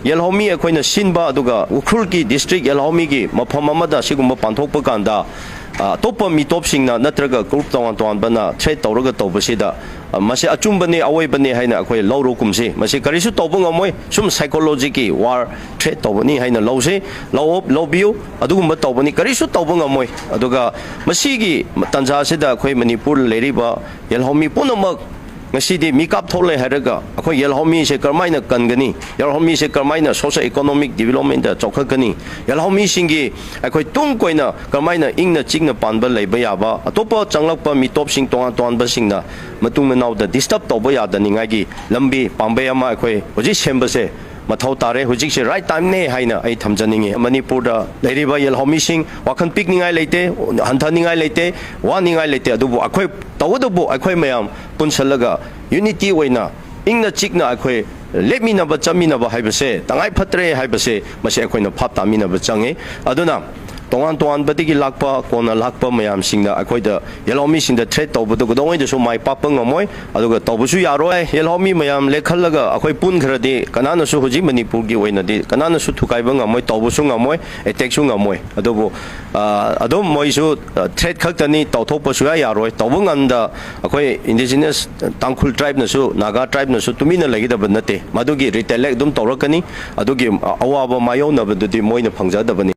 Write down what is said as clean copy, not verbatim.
ꯌꯦꯜꯍꯧꯃꯤ ꯑꯩꯈꯣꯏꯅ ꯁꯤꯟꯕ ꯑꯗꯨꯒ ꯎꯈ꯭ꯔꯨꯜꯒꯤ ꯗꯤꯁꯇ꯭ꯔꯤꯛ ꯌꯦꯜꯍꯧꯃꯤꯒꯤ ꯃꯐꯝ ꯑꯃꯗ ꯁꯤꯒꯨꯝꯕ ꯄꯥꯡꯊꯣꯛꯄ ꯀꯥꯟꯗ ꯑꯇꯣꯞꯄ ꯃꯤꯇꯣꯞꯁꯤꯡꯅ ꯅꯠꯇ꯭ꯔꯒ ꯒ꯭ꯔꯨꯞ ꯇꯣꯉꯥꯟ ꯇꯣꯉꯥꯟꯕꯅ ꯊ꯭ꯔꯦꯠ ꯇꯧꯔꯒ ꯇꯧꯕꯁꯤꯗ ꯃꯁꯤ ꯑꯆꯨꯝꯕꯅꯤ ꯑꯋꯣꯏꯕꯅꯤ ꯍꯥꯏꯅ ꯑꯩꯈꯣꯏ ꯂꯧꯔꯨꯀꯨꯝꯁꯤ ꯃꯁꯤ ꯀꯔꯤꯁꯨ ꯇꯧꯕ ꯉꯝꯃꯣꯏ ꯁꯨꯝ ꯁꯥꯏꯀꯣꯂꯣꯖꯤꯒꯤ ꯋꯥꯔ ꯊ꯭ꯔꯦꯠ ꯇꯧꯕꯅꯤ ꯍꯥꯏꯅ ꯂꯧꯁꯤ ꯂꯧꯕꯤꯌꯨ ꯑꯗꯨꯒꯨꯝꯕ ꯇꯧꯕꯅꯤ ꯀꯔꯤꯁꯨ ꯇꯧꯕ ꯉꯝꯃꯣꯏ ꯑꯗꯨꯒ ꯃꯁꯤꯒꯤ ꯇꯥꯟꯖꯥꯁꯤꯗ ꯑꯩꯈꯣꯏ ꯃꯅꯤꯄꯨꯔ ꯂꯩꯔꯤꯕ ꯌꯦꯜꯍꯧꯃꯤ ꯄꯨꯝꯅꯃꯛ ꯉꯁꯤꯗꯤ ꯃꯤꯀꯥꯞ ꯊꯣꯛꯂꯦ ꯍꯥꯏꯔꯒ ꯑꯩꯈꯣꯏ ꯌꯦꯜꯍꯧꯃꯤꯁꯦ ꯀꯔꯝꯍꯥꯏꯅ ꯀꯟꯒꯅꯤ ꯌꯦꯜꯍꯧꯃꯤꯁꯦ ꯀꯔꯝꯍꯥꯏꯅ ꯁꯣꯁꯤꯌꯣ ꯏꯀꯣꯅꯣꯃꯤꯛ ꯗꯤꯕꯦꯂꯞꯃꯦꯟꯇ ꯆꯥꯎꯈꯠꯀꯅꯤ ꯌꯦꯜꯍꯧꯃꯤꯁꯤꯡꯒꯤ ꯑꯩꯈꯣꯏ ꯇꯨꯡ ꯀꯣꯏꯅ ꯀꯔꯝꯍꯥꯏꯅ ꯏꯪꯅ ꯆꯤꯛꯅ ꯄꯥꯟꯕ ꯂꯩꯕ ꯌꯥꯕ ꯑꯇꯣꯞꯄ ꯆꯪꯂꯛꯄ ꯃꯤꯇꯣꯞꯁꯤꯡ ꯇꯣꯉꯥꯟ ꯇꯣꯉꯥꯟꯕꯁꯤꯡꯅ ꯃꯇꯨꯡ ꯃꯅꯥꯎꯗ ꯗꯤꯁꯇꯔꯕ ꯇꯧꯕ ꯌꯥꯗꯅꯤꯡꯉꯥꯏꯒꯤ ꯂꯝꯕꯤ ꯄꯥꯝꯕꯩ ꯑꯃ ꯑꯩꯈꯣꯏ ꯍꯧꯖꯤꯛ ꯁꯦꯝꯕꯁꯦ ꯃꯊꯧ ꯇꯥꯔꯦ ꯍꯧꯖꯤꯛꯁꯦ ꯔꯥꯏꯠ ꯇꯥꯏꯝꯅꯦ ꯍꯥꯏꯅ ꯑꯩ ꯊꯝꯖꯅꯤꯡꯉꯤ ꯃꯅꯤꯄꯨꯔꯗ ꯂꯩꯔꯤꯕ ꯌꯦꯜꯍꯧꯃꯤꯁꯤꯡ ꯋꯥꯈꯜ ꯄꯤꯛꯅꯤꯡꯉꯥꯏ ꯂꯩꯇꯦ ꯍꯟꯊꯅꯤꯡꯉꯥꯏ ꯂꯩꯇꯦ ꯋꯥꯅꯤꯡꯉꯥꯏ ꯂꯩꯇꯦ ꯑꯗꯨꯕꯨ ꯑꯩꯈꯣꯏ ꯇꯧꯕꯇꯕꯨ ꯑꯩꯈꯣꯏ ꯃꯌꯥꯝ ꯄꯨꯟꯁꯜꯂꯒ ꯌꯨꯅꯤꯇꯤ ꯑꯣꯏꯅ ꯏꯪꯅ ꯆꯤꯛꯅ ꯑꯩꯈꯣꯏ ꯂꯦꯞꯃꯤꯟꯅꯕ ꯆꯠꯃꯤꯟꯅꯕ ꯍꯥꯏꯕꯁꯦ ꯇꯉꯥꯏ ꯐꯗ꯭ꯔꯦ ꯍꯥꯏꯕꯁꯦ ꯃꯁꯤ ꯑꯩꯈꯣꯏꯅ ꯚꯥꯞ ꯇꯥꯃꯤꯟꯅꯕ ꯆꯪꯉꯤ ꯑꯗꯨꯅ ꯇꯣꯉꯥꯟ ꯇꯣꯉꯥꯟꯕꯗꯒꯤ ꯂꯥꯛꯄ ꯀꯣꯟꯅ ꯂꯥꯛꯄ ꯃꯌꯥꯝꯁꯤꯡꯅ ꯑꯩꯈꯣꯏꯗ ꯌꯦꯜꯍꯧꯃꯤꯁꯤꯡꯗ ꯊ꯭ꯔꯦꯠ ꯇꯧꯕꯗꯨ ꯀꯩꯗꯧꯉꯩꯗꯁꯨ ꯃꯥꯏ ꯄꯥꯛꯄ ꯉꯝꯃꯣꯏ ꯑꯗꯨꯒ ꯇꯧꯕꯁꯨ ꯌꯥꯔꯣꯏ ꯌꯦꯜꯍꯧꯃꯤ ꯃꯌꯥꯝ ꯂꯦꯞꯈꯠꯂꯒ ꯑꯩꯈꯣꯏ ꯄꯨꯟꯈ꯭ꯔꯗꯤ ꯀꯅꯥꯅꯁꯨ ꯍꯧꯖꯤꯛ ꯃꯅꯤꯄꯨꯔꯒꯤ ꯑꯣꯏꯅꯗꯤ ꯀꯅꯥꯅꯁꯨ ꯊꯨꯒꯥꯏꯕ ꯉꯝꯃꯣꯏ ꯇꯧꯕꯁꯨ ꯉꯝꯃꯣꯏ ꯑꯦꯇꯦꯛꯁꯨ ꯉꯝꯃꯣꯏ ꯑꯗꯨꯕꯨ ꯑꯗꯨꯝ ꯃꯣꯏꯁꯨ ꯊ꯭ꯔꯦꯠ ꯈꯛꯇꯅꯤ ꯇꯧꯊꯣꯛꯄ ꯁꯨꯡꯌꯥ ꯌꯥꯔꯣꯏ ꯇꯧꯕ ꯉꯝꯗ ꯑꯩꯈꯣꯏ ꯏꯟꯗꯤꯖꯤꯅꯁ ꯇꯥꯡꯈꯨꯜ ꯇ꯭ꯔꯥꯏꯕꯅꯁꯨ ꯅꯥꯒꯥ ꯇ꯭ꯔꯥꯏꯕꯅꯁꯨ ꯇꯨꯃꯤꯟꯅ ꯂꯩꯒꯗꯕ ꯅꯠꯇꯦ ꯃꯗꯨꯒꯤ ꯔꯤꯇꯦꯂꯦꯛ ꯑꯗꯨꯝ ꯇꯧꯔꯛꯀꯅꯤ ꯑꯗꯨꯒꯤ ꯑꯋꯥꯕ ꯃꯥꯌꯣꯛꯅꯕꯗꯨꯗꯤ ꯃꯣꯏꯅ ꯐꯪꯖꯗꯕꯅꯤ